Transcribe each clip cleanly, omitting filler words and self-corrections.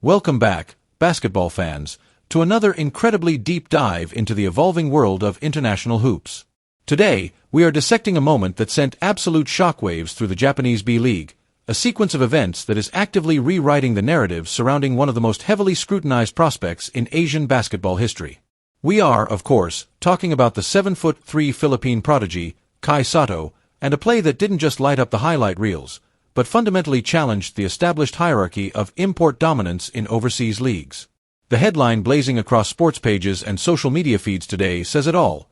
Welcome back, basketball fans, to another incredibly deep dive into the evolving world of international hoops. Today, we are dissecting a moment that sent absolute shockwaves through the Japanese B-League, a sequence of events that is actively rewriting the narrative surrounding one of the most heavily scrutinized prospects in Asian basketball history. We are, of course, talking about the 7'3" Philippine prodigy, Kai Sotto, and a play that didn't just light up the highlight reels, but fundamentally challenged the established hierarchy of import dominance in overseas leagues. The headline blazing across sports pages and social media feeds today says it all.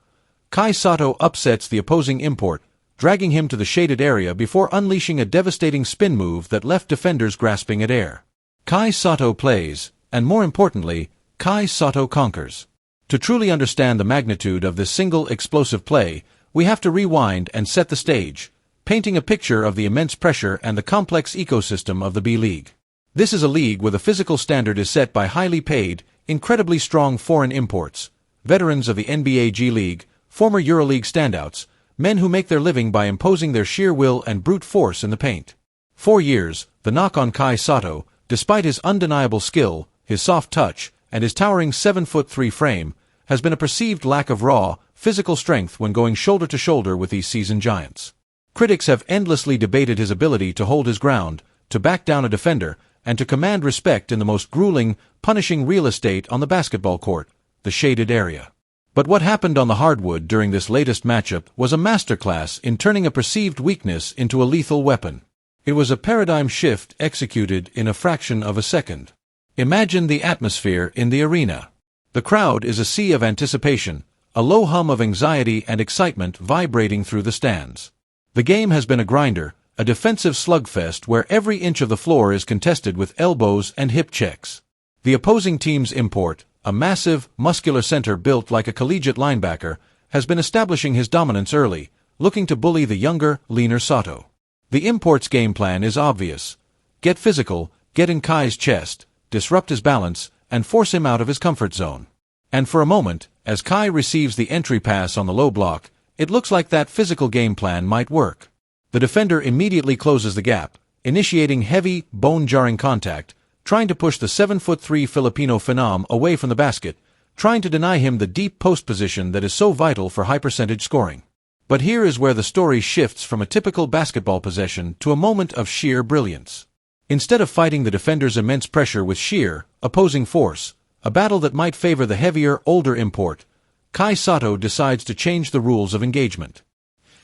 Kai Sotto upsets the opposing import, dragging him to the shaded area before unleashing a devastating spin move that left defenders grasping at air. Kai Sotto plays, and more importantly, Kai Sotto conquers. To truly understand the magnitude of this single explosive play, we have to rewind and set the stage, painting a picture of the immense pressure and the complex ecosystem of the B-League. This is a league where the physical standard is set by highly paid, incredibly strong foreign imports, veterans of the NBA G League, former EuroLeague standouts, men who make their living by imposing their sheer will and brute force in the paint. For years, the knock on Kai Sotto, despite his undeniable skill, his soft touch, and his towering 7'3" frame, has been a perceived lack of raw, physical strength when going shoulder to shoulder with these seasoned giants. Critics have endlessly debated his ability to hold his ground, to back down a defender, and to command respect in the most grueling, punishing real estate on the basketball court, the shaded area. But what happened on the hardwood during this latest matchup was a masterclass in turning a perceived weakness into a lethal weapon. It was a paradigm shift executed in a fraction of a second. Imagine the atmosphere in the arena. The crowd is a sea of anticipation, a low hum of anxiety and excitement vibrating through the stands. The game has been a grinder, a defensive slugfest where every inch of the floor is contested with elbows and hip checks. The opposing team's import, a massive, muscular center built like a collegiate linebacker, has been establishing his dominance early, looking to bully the younger, leaner Sotto. The import's game plan is obvious. Get physical, get in Kai's chest, disrupt his balance, and force him out of his comfort zone. And for a moment, as Kai receives the entry pass on the low block, it looks like that physical game plan might work. The defender immediately closes the gap, initiating heavy, bone-jarring contact, trying to push the 7'3" Filipino phenom away from the basket, trying to deny him the deep post position that is so vital for high-percentage scoring. But here is where the story shifts from a typical basketball possession to a moment of sheer brilliance. Instead of fighting the defender's immense pressure with sheer, opposing force, a battle that might favor the heavier, older import, Kai Sotto decides to change the rules of engagement.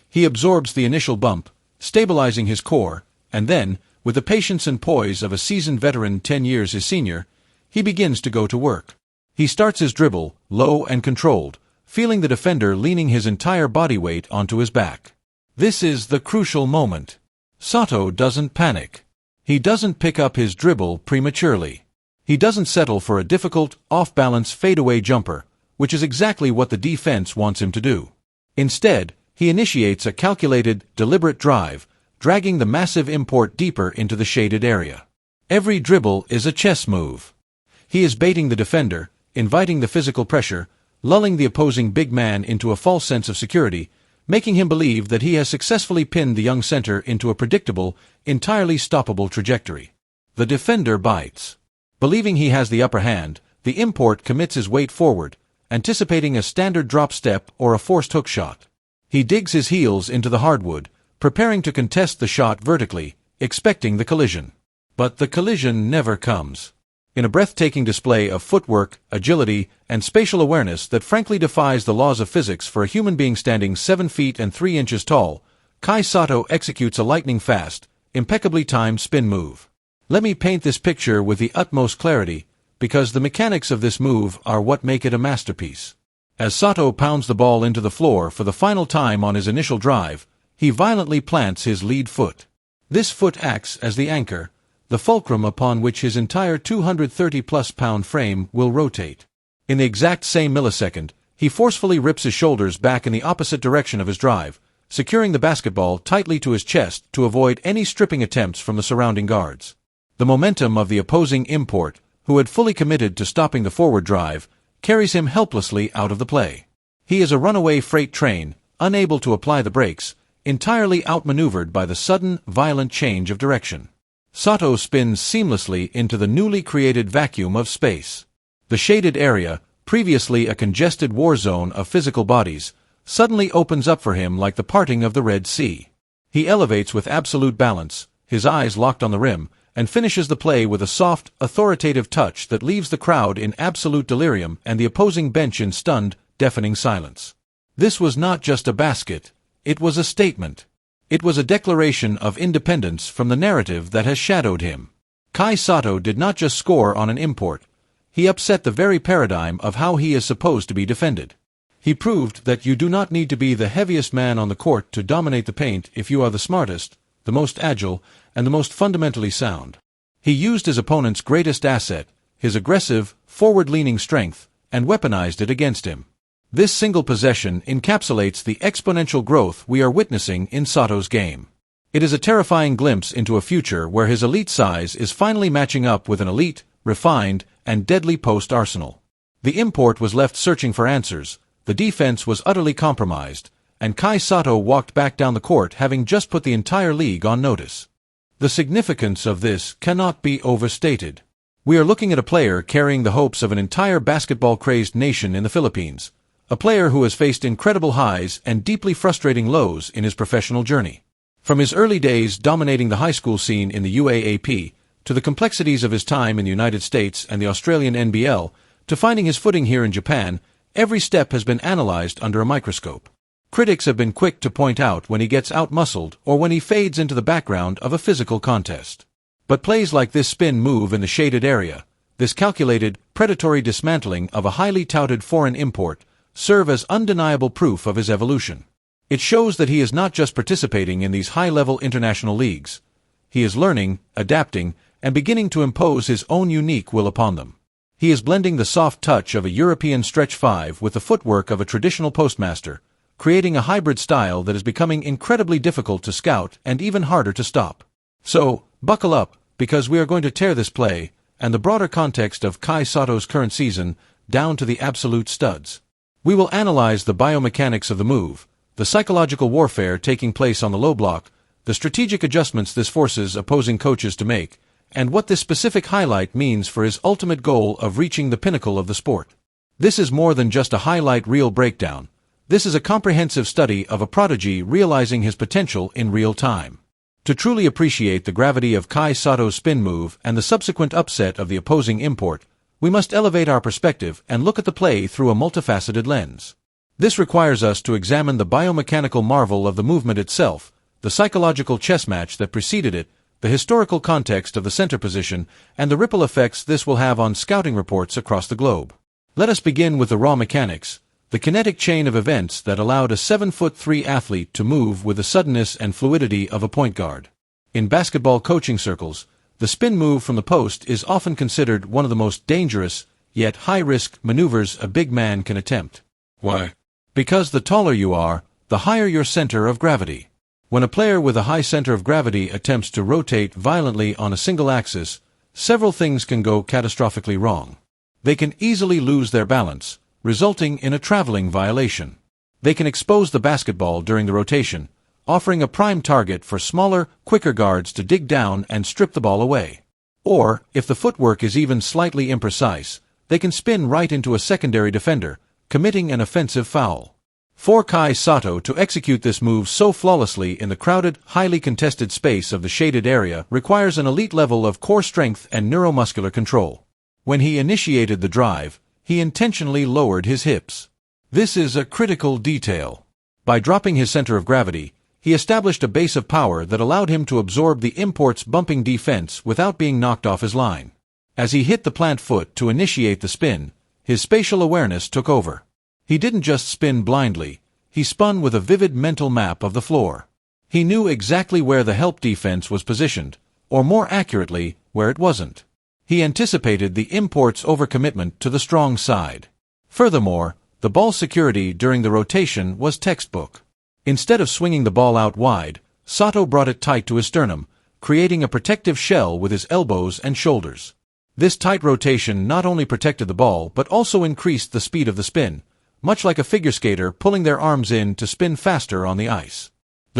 He absorbs the initial bump, stabilizing his core, and then, with the patience and poise of a seasoned veteran 10 years his senior, he begins to go to work. He starts his dribble, low and controlled, feeling the defender leaning his entire body weight onto his back. This is the crucial moment. Sotto doesn't panic. He doesn't pick up his dribble prematurely. He doesn't settle for a difficult, off-balance fadeaway jumper, which is exactly what the defense wants him to do. Instead, he initiates a calculated, deliberate drive, dragging the massive import deeper into the shaded area. Every dribble is a chess move. He is baiting the defender, inviting the physical pressure, lulling the opposing big man into a false sense of security, making him believe that he has successfully pinned the young center into a predictable, entirely stoppable trajectory. The defender bites. Believing he has the upper hand, the import commits his weight forward, anticipating a standard drop step or a forced hook shot. He digs his heels into the hardwood, preparing to contest the shot vertically, expecting the collision. But the collision never comes. In a breathtaking display of footwork, agility, and spatial awareness that frankly defies the laws of physics for a human being standing 7 feet and 3 inches tall, Kai Sotto executes a lightning-fast, impeccably timed spin move. Let me paint this picture with the utmost clarity, because the mechanics of this move are what make it a masterpiece. As Sotto pounds the ball into the floor for the final time on his initial drive, he violently plants his lead foot. This foot acts as the anchor, the fulcrum upon which his entire 230-plus pound frame will rotate. In the exact same millisecond, he forcefully rips his shoulders back in the opposite direction of his drive, securing the basketball tightly to his chest to avoid any stripping attempts from the surrounding guards. The momentum of the opposing import, who had fully committed to stopping the forward drive, carries him helplessly out of the play. He is a runaway freight train, unable to apply the brakes, entirely outmaneuvered by the sudden, violent change of direction. Sotto spins seamlessly into the newly created vacuum of space. The shaded area, previously a congested war zone of physical bodies, suddenly opens up for him like the parting of the Red Sea. He elevates with absolute balance, his eyes locked on the rim, and finishes the play with a soft, authoritative touch that leaves the crowd in absolute delirium and the opposing bench in stunned, deafening silence. This was not just a basket, it was a statement. It was a declaration of independence from the narrative that has shadowed him. Kai Sotto did not just score on an import, he upset the very paradigm of how he is supposed to be defended. He proved that you do not need to be the heaviest man on the court to dominate the paint if you are the smartest, the most agile, and the most fundamentally sound. He used his opponent's greatest asset, his aggressive, forward-leaning strength, and weaponized it against him. This single possession encapsulates the exponential growth we are witnessing in Sotto's game. It is a terrifying glimpse into a future where his elite size is finally matching up with an elite, refined, and deadly post arsenal. The import was left searching for answers, the defense was utterly compromised, and Kai Sotto walked back down the court having just put the entire league on notice. The significance of this cannot be overstated. We are looking at a player carrying the hopes of an entire basketball-crazed nation in the Philippines, a player who has faced incredible highs and deeply frustrating lows in his professional journey. From his early days dominating the high school scene in the UAAP, to the complexities of his time in the United States and the Australian NBL, to finding his footing here in Japan, every step has been analyzed under a microscope. Critics have been quick to point out when he gets out-muscled or when he fades into the background of a physical contest. But plays like this spin move in the shaded area, this calculated, predatory dismantling of a highly touted foreign import, serve as undeniable proof of his evolution. It shows that he is not just participating in these high-level international leagues. He is learning, adapting, and beginning to impose his own unique will upon them. He is blending the soft touch of a European stretch five with the footwork of a traditional postmaster, creating a hybrid style that is becoming incredibly difficult to scout and even harder to stop. So, buckle up, because we are going to tear this play, and the broader context of Kai Sotto's current season, down to the absolute studs. We will analyze the biomechanics of the move, the psychological warfare taking place on the low block, the strategic adjustments this forces opposing coaches to make, and what this specific highlight means for his ultimate goal of reaching the pinnacle of the sport. This is more than just a highlight reel breakdown. This is a comprehensive study of a prodigy realizing his potential in real time. To truly appreciate the gravity of Kai Sotto's spin move and the subsequent upset of the opposing import, we must elevate our perspective and look at the play through a multifaceted lens. This requires us to examine the biomechanical marvel of the movement itself, the psychological chess match that preceded it, the historical context of the center position, and the ripple effects this will have on scouting reports across the globe. Let us begin with the raw mechanics, the kinetic chain of events that allowed a 7'3" athlete to move with the suddenness and fluidity of a point guard. In basketball coaching circles, the spin move from the post is often considered one of the most dangerous, yet high-risk maneuvers a big man can attempt. Why? Because the taller you are, the higher your center of gravity. When a player with a high center of gravity attempts to rotate violently on a single axis, several things can go catastrophically wrong. They can easily lose their balance, resulting in a traveling violation. They can expose the basketball during the rotation, offering a prime target for smaller, quicker guards to dig down and strip the ball away. Or, if the footwork is even slightly imprecise, they can spin right into a secondary defender, committing an offensive foul. For Kai Sotto to execute this move so flawlessly in the crowded, highly contested space of the shaded area requires an elite level of core strength and neuromuscular control. When he initiated the drive, he intentionally lowered his hips. This is a critical detail. By dropping his center of gravity, he established a base of power that allowed him to absorb the import's bumping defense without being knocked off his line. As he hit the plant foot to initiate the spin, his spatial awareness took over. He didn't just spin blindly, he spun with a vivid mental map of the floor. He knew exactly where the help defense was positioned, or more accurately, where it wasn't. He anticipated the import's overcommitment to the strong side. Furthermore, the ball security during the rotation was textbook. Instead of swinging the ball out wide, Sotto brought it tight to his sternum, creating a protective shell with his elbows and shoulders. This tight rotation not only protected the ball but also increased the speed of the spin, much like a figure skater pulling their arms in to spin faster on the ice.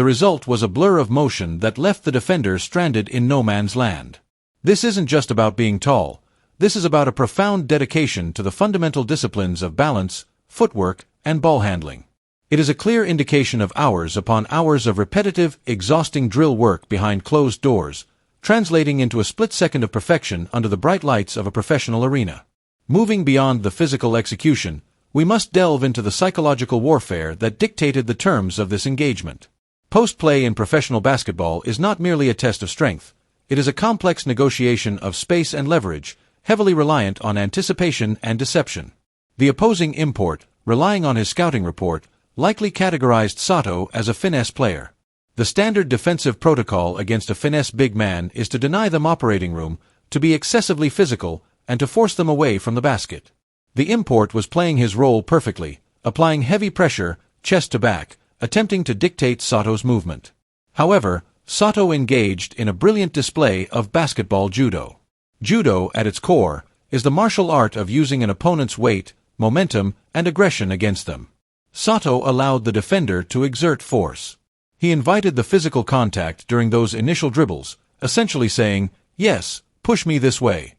The result was a blur of motion that left the defender stranded in no man's land. This isn't just about being tall. This is about a profound dedication to the fundamental disciplines of balance, footwork, and ball handling. It is a clear indication of hours upon hours of repetitive, exhausting drill work behind closed doors, translating into a split second of perfection under the bright lights of a professional arena. Moving beyond the physical execution, we must delve into the psychological warfare that dictated the terms of this engagement. Post-play in professional basketball is not merely a test of strength. It is a complex negotiation of space and leverage, heavily reliant on anticipation and deception. The opposing import, relying on his scouting report, likely categorized Sotto as a finesse player. The standard defensive protocol against a finesse big man is to deny them operating room, to be excessively physical, and to force them away from the basket. The import was playing his role perfectly, applying heavy pressure, chest to back, attempting to dictate Sotto's movement. However, Sotto engaged in a brilliant display of basketball judo. Judo, at its core, is the martial art of using an opponent's weight, momentum, and aggression against them. Sotto allowed the defender to exert force. He invited the physical contact during those initial dribbles, essentially saying, "Yes, push me this way."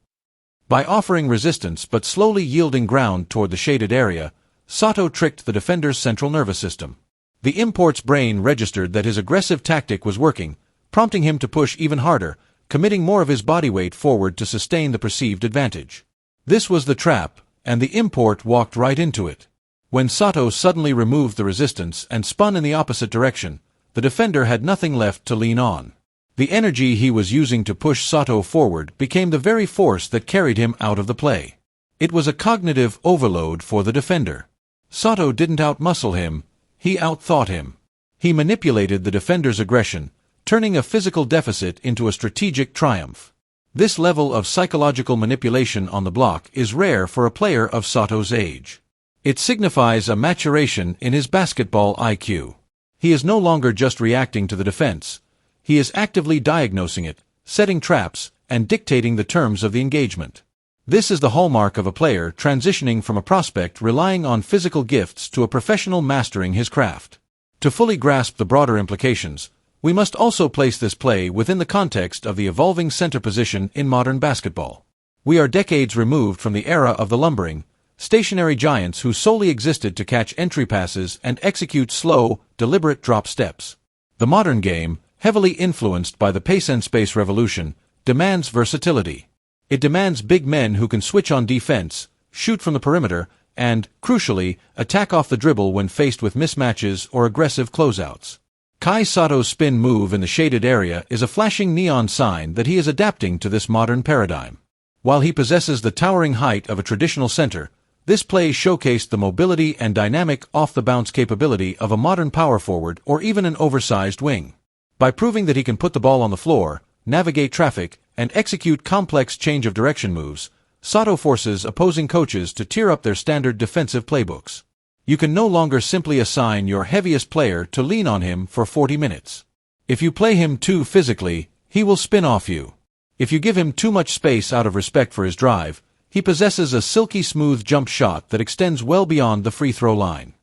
By offering resistance but slowly yielding ground toward the shaded area, Sotto tricked the defender's central nervous system. The import's brain registered that his aggressive tactic was working, prompting him to push even harder, committing more of his body weight forward to sustain the perceived advantage. This was the trap, and the import walked right into it. When Sotto suddenly removed the resistance and spun in the opposite direction, the defender had nothing left to lean on. The energy he was using to push Sotto forward became the very force that carried him out of the play. It was a cognitive overload for the defender. Sotto didn't outmuscle him, he outthought him. He manipulated the defender's aggression, turning a physical deficit into a strategic triumph. This level of psychological manipulation on the block is rare for a player of Sotto's age. It signifies a maturation in his basketball IQ. He is no longer just reacting to the defense. He is actively diagnosing it, setting traps, and dictating the terms of the engagement. This is the hallmark of a player transitioning from a prospect relying on physical gifts to a professional mastering his craft. To fully grasp the broader implications, we must also place this play within the context of the evolving center position in modern basketball. We are decades removed from the era of the lumbering, stationary giants who solely existed to catch entry passes and execute slow, deliberate drop steps. The modern game, heavily influenced by the pace and space revolution, demands versatility. It demands big men who can switch on defense, shoot from the perimeter, and, crucially, attack off the dribble when faced with mismatches or aggressive closeouts. Kai Sotto's spin move in the shaded area is a flashing neon sign that he is adapting to this modern paradigm. While he possesses the towering height of a traditional center, this play showcased the mobility and dynamic off-the-bounce capability of a modern power forward or even an oversized wing. By proving that he can put the ball on the floor, navigate traffic, and execute complex change-of-direction moves, Sotto forces opposing coaches to tear up their standard defensive playbooks. You can no longer simply assign your heaviest player to lean on him for 40 minutes. If you play him too physically, he will spin off you. If you give him too much space out of respect for his drive, he possesses a silky smooth jump shot that extends well beyond the free throw line.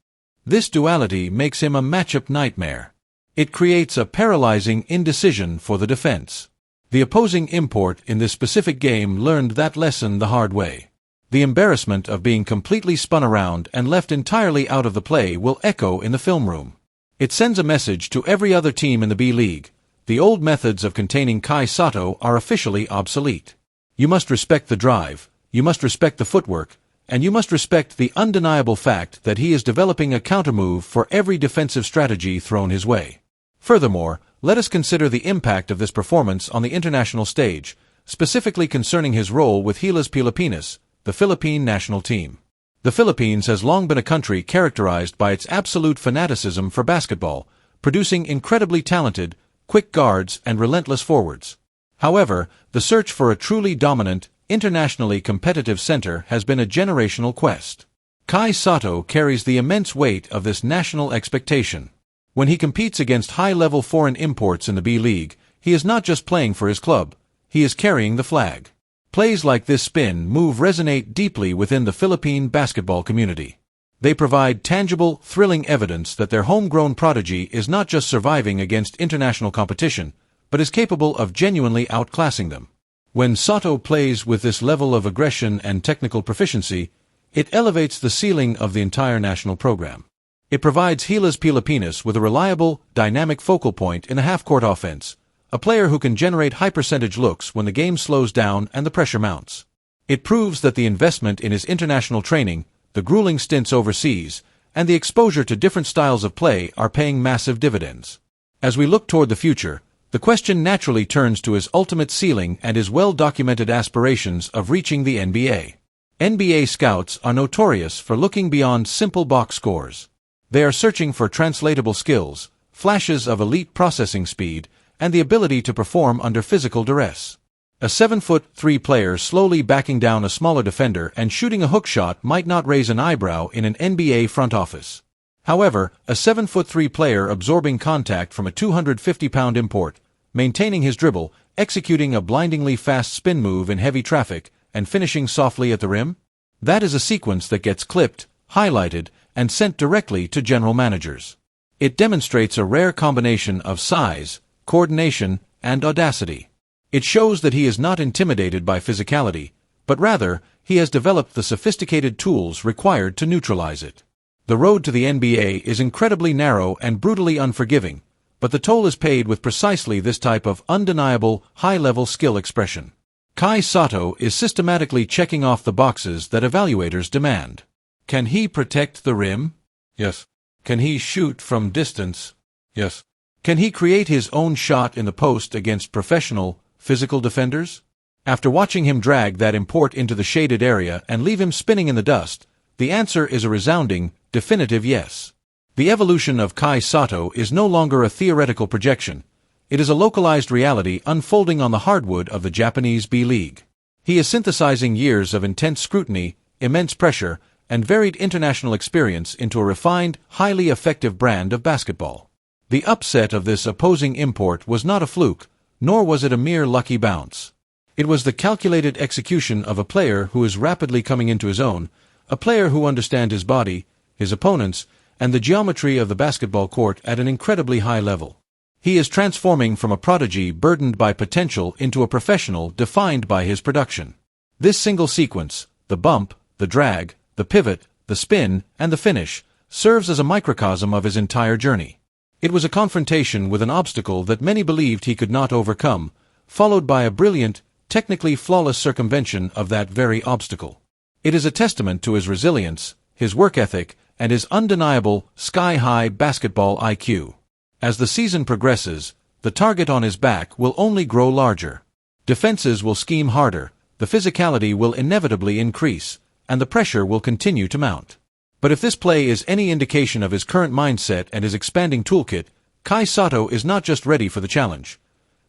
This duality makes him a matchup nightmare. It creates a paralyzing indecision for the defense. The opposing import in this specific game learned that lesson the hard way. The embarrassment of being completely spun around and left entirely out of the play will echo in the film room. It sends a message to every other team in the B-League. The old methods of containing Kai Sotto are officially obsolete. You must respect the drive, you must respect the footwork, and you must respect the undeniable fact that he is developing a countermove for every defensive strategy thrown his way. Furthermore, let us consider the impact of this performance on the international stage, specifically concerning his role with Gilas Pilipinas, the Philippine national team. The Philippines has long been a country characterized by its absolute fanaticism for basketball, producing incredibly talented, quick guards and relentless forwards. However, the search for a truly dominant, internationally competitive center has been a generational quest. Kai Sotto carries the immense weight of this national expectation. When he competes against high-level foreign imports in the B-League, he is not just playing for his club, he is carrying the flag. Plays like this spin move resonate deeply within the Philippine basketball community. They provide tangible, thrilling evidence that their homegrown prodigy is not just surviving against international competition, but is capable of genuinely outclassing them. When Sotto plays with this level of aggression and technical proficiency, it elevates the ceiling of the entire national program. It provides Gilas Pilipinas with a reliable, dynamic focal point in a half-court offense, a player who can generate high-percentage looks when the game slows down and the pressure mounts. It proves that the investment in his international training, the grueling stints overseas, and the exposure to different styles of play are paying massive dividends. As we look toward the future, the question naturally turns to his ultimate ceiling and his well-documented aspirations of reaching the NBA. NBA scouts are notorious for looking beyond simple box scores. They are searching for translatable skills, flashes of elite processing speed, and the ability to perform under physical duress. A 7'3" player slowly backing down a smaller defender and shooting a hook shot might not raise an eyebrow in an NBA front office. However, a 7'3" player absorbing contact from a 250-pound import, maintaining his dribble, executing a blindingly fast spin move in heavy traffic, and finishing softly at the rim? That is a sequence that gets clipped, highlighted, and sent directly to general managers. It demonstrates a rare combination of size, coordination, and audacity. It shows that he is not intimidated by physicality, but rather, he has developed the sophisticated tools required to neutralize it. The road to the NBA is incredibly narrow and brutally unforgiving, but the toll is paid with precisely this type of undeniable, high-level skill expression. Kai Sotto is systematically checking off the boxes that evaluators demand. Can he protect the rim? Yes. Can he shoot from distance? Yes. Can he create his own shot in the post against professional, physical defenders? After watching him drag that import into the shaded area and leave him spinning in the dust, the answer is a resounding, definitive yes. The evolution of Kai Sotto is no longer a theoretical projection. It is a localized reality unfolding on the hardwood of the Japanese B-League. He is synthesizing years of intense scrutiny, immense pressure, and varied international experience into a refined, highly effective brand of basketball. The upset of this opposing import was not a fluke, nor was it a mere lucky bounce. It was the calculated execution of a player who is rapidly coming into his own, a player who understands his body, his opponents, and the geometry of the basketball court at an incredibly high level. He is transforming from a prodigy burdened by potential into a professional defined by his production. This single sequence, the bump, the drag, the pivot, the spin, and the finish, serves as a microcosm of his entire journey. It was a confrontation with an obstacle that many believed he could not overcome, followed by a brilliant, technically flawless circumvention of that very obstacle. It is a testament to his resilience, his work ethic, and his undeniable, sky-high basketball IQ. As the season progresses, the target on his back will only grow larger. Defenses will scheme harder, the physicality will inevitably increase, and the pressure will continue to mount. But if this play is any indication of his current mindset and his expanding toolkit, Kai Sotto is not just ready for the challenge.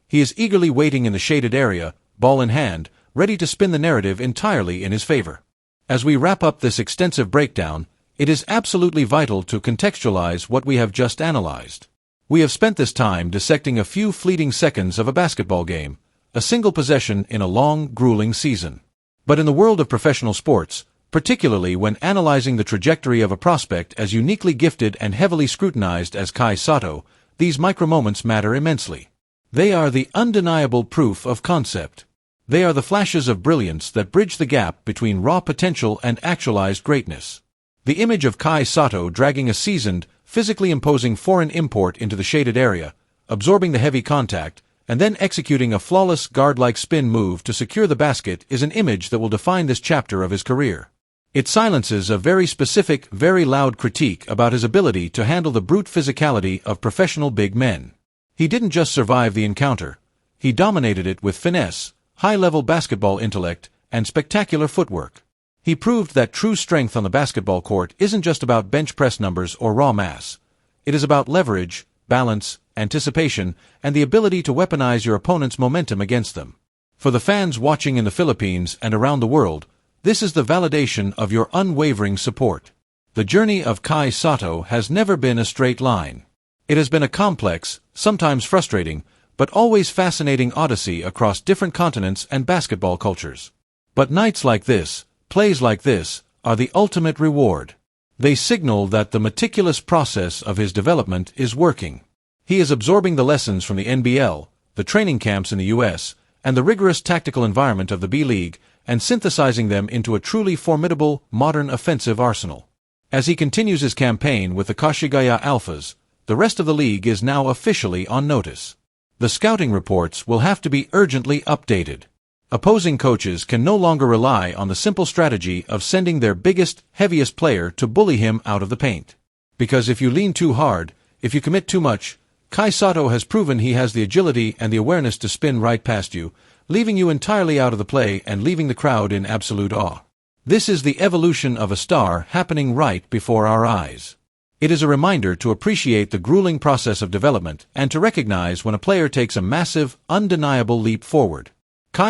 He is eagerly waiting in the shaded area, ball in hand, ready to spin the narrative entirely in his favor. As we wrap up this extensive breakdown, it is absolutely vital to contextualize what we have just analyzed. We have spent this time dissecting a few fleeting seconds of a basketball game, a single possession in a long, grueling season. But in the world of professional sports, particularly when analyzing the trajectory of a prospect as uniquely gifted and heavily scrutinized as Kai Sotto, these micro-moments matter immensely. They are the undeniable proof of concept. They are the flashes of brilliance that bridge the gap between raw potential and actualized greatness. The image of Kai Sotto dragging a seasoned, physically imposing foreign import into the shaded area, absorbing the heavy contact, and then executing a flawless guard-like spin move to secure the basket is an image that will define this chapter of his career. It silences a very specific, very loud critique about his ability to handle the brute physicality of professional big men. He didn't just survive the encounter. He dominated it with finesse, high-level basketball intellect, and spectacular footwork. He proved that true strength on the basketball court isn't just about bench press numbers or raw mass. It is about leverage, balance, anticipation, and the ability to weaponize your opponent's momentum against them. For the fans watching in the Philippines and around the world, this is the validation of your unwavering support. The journey of Kai Sotto has never been a straight line. It has been a complex, sometimes frustrating, but always fascinating odyssey across different continents and basketball cultures. But nights like this, plays like this, are the ultimate reward. They signal that the meticulous process of his development is working. He is absorbing the lessons from the NBL, the training camps in the US, and the rigorous tactical environment of the B-League, and synthesizing them into a truly formidable, modern offensive arsenal. As he continues his campaign with the Kashigaya Alphas, the rest of the league is now officially on notice. The scouting reports will have to be urgently updated. Opposing coaches can no longer rely on the simple strategy of sending their biggest, heaviest player to bully him out of the paint. Because if you lean too hard, if you commit too much, Sotto has proven he has the agility and the awareness to spin right past you, leaving you entirely out of the play and leaving the crowd in absolute awe. This is the evolution of a star happening right before our eyes. It is a reminder to appreciate the grueling process of development and to recognize when a player takes a massive, undeniable leap forward.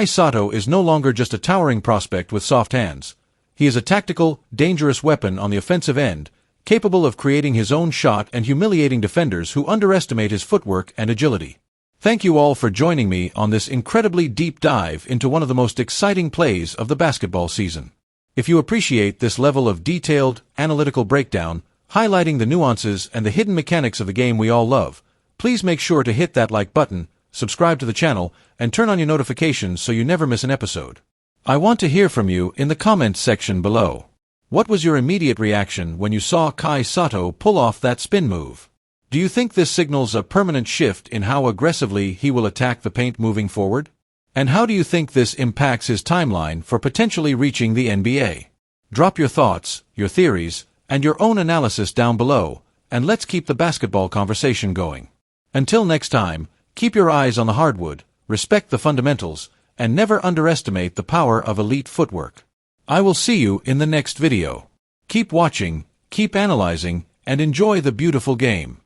Sotto is no longer just a towering prospect with soft hands. He is a tactical, dangerous weapon on the offensive end, capable of creating his own shot and humiliating defenders who underestimate his footwork and agility. Thank you all for joining me on this incredibly deep dive into one of the most exciting plays of the basketball season. If you appreciate this level of detailed, analytical breakdown, highlighting the nuances and the hidden mechanics of the game we all love, please make sure to hit that like button, subscribe to the channel, and turn on your notifications so you never miss an episode. I want to hear from you in the comments section below. What was your immediate reaction when you saw Sotto pull off that spin move? Do you think this signals a permanent shift in how aggressively he will attack the paint moving forward? And how do you think this impacts his timeline for potentially reaching the NBA? Drop your thoughts, your theories, and your own analysis down below, and let's keep the basketball conversation going. Until next time, keep your eyes on the hardwood, respect the fundamentals, and never underestimate the power of elite footwork. I will see you in the next video. Keep watching, keep analyzing, and enjoy the beautiful game.